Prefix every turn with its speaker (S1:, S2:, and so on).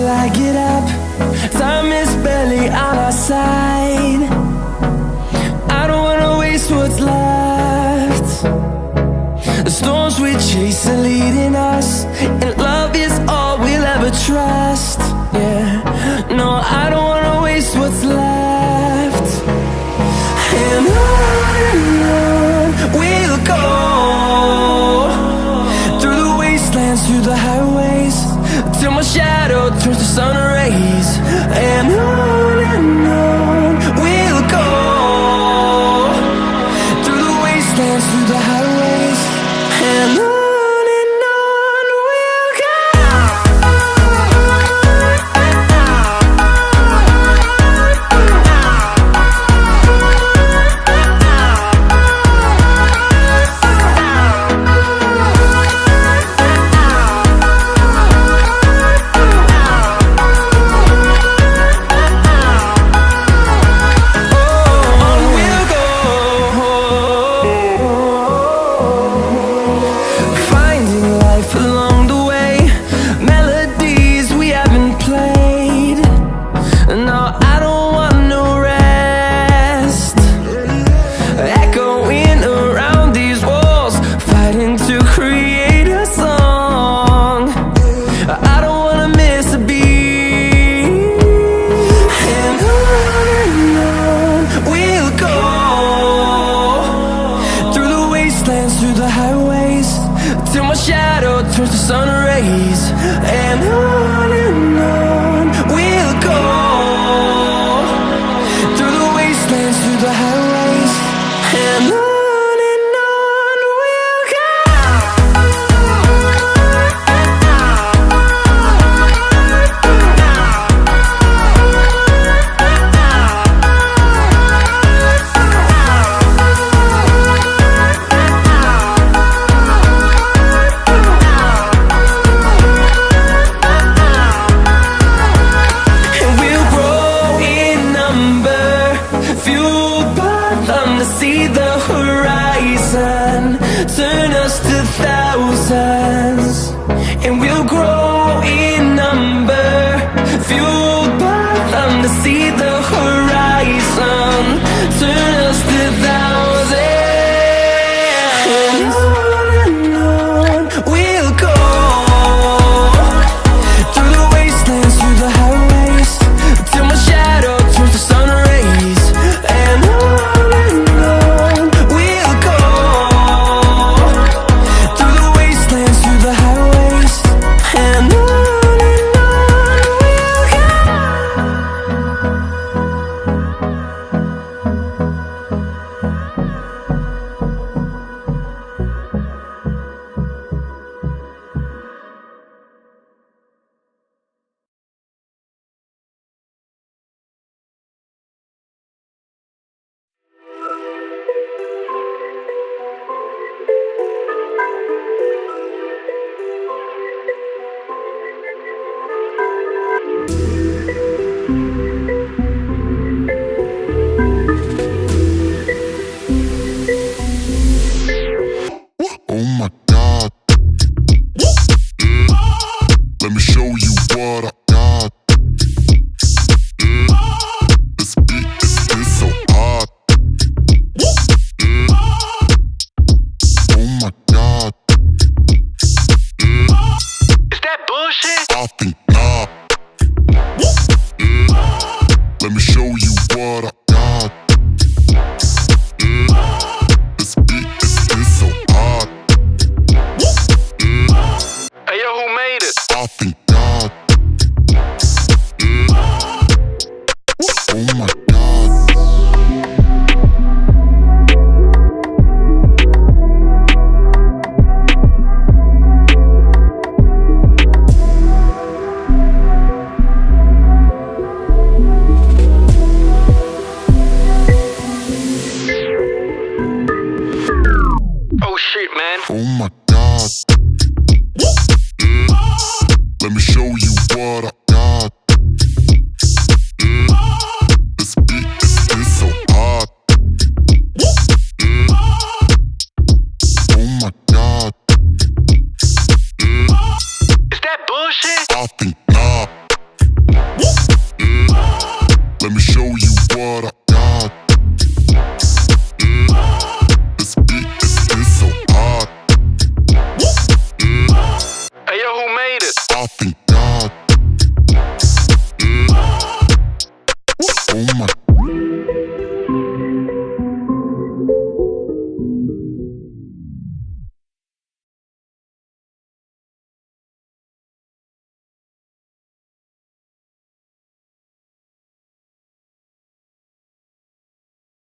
S1: I get up. Time is barely on our side. I don't wanna waste what's left. The storms we chase are leading us, and love is all we'll ever trust. Yeah, no, I don't wanna waste what's left. And on we'll go, through the wastelands, through the highways, till my shadow turns to sun rays. And on we'll go, through the wastelands, through the highways, and on. Through the highways, till my shadow turns to sun rays. And on we'll go, through the wastelands, through the highways, and on. See the horizon turn us to thousands, and we'll grow in number, fueled by them to see the horizon turn us to thousands. And on we'll go, through the wastelands, through the highways, till my shadow turns to sun rays. And on
S2: Oh my God. Let me show you what I got. This beat is so hot. Oh my God.
S3: Is that bullshit?
S2: I think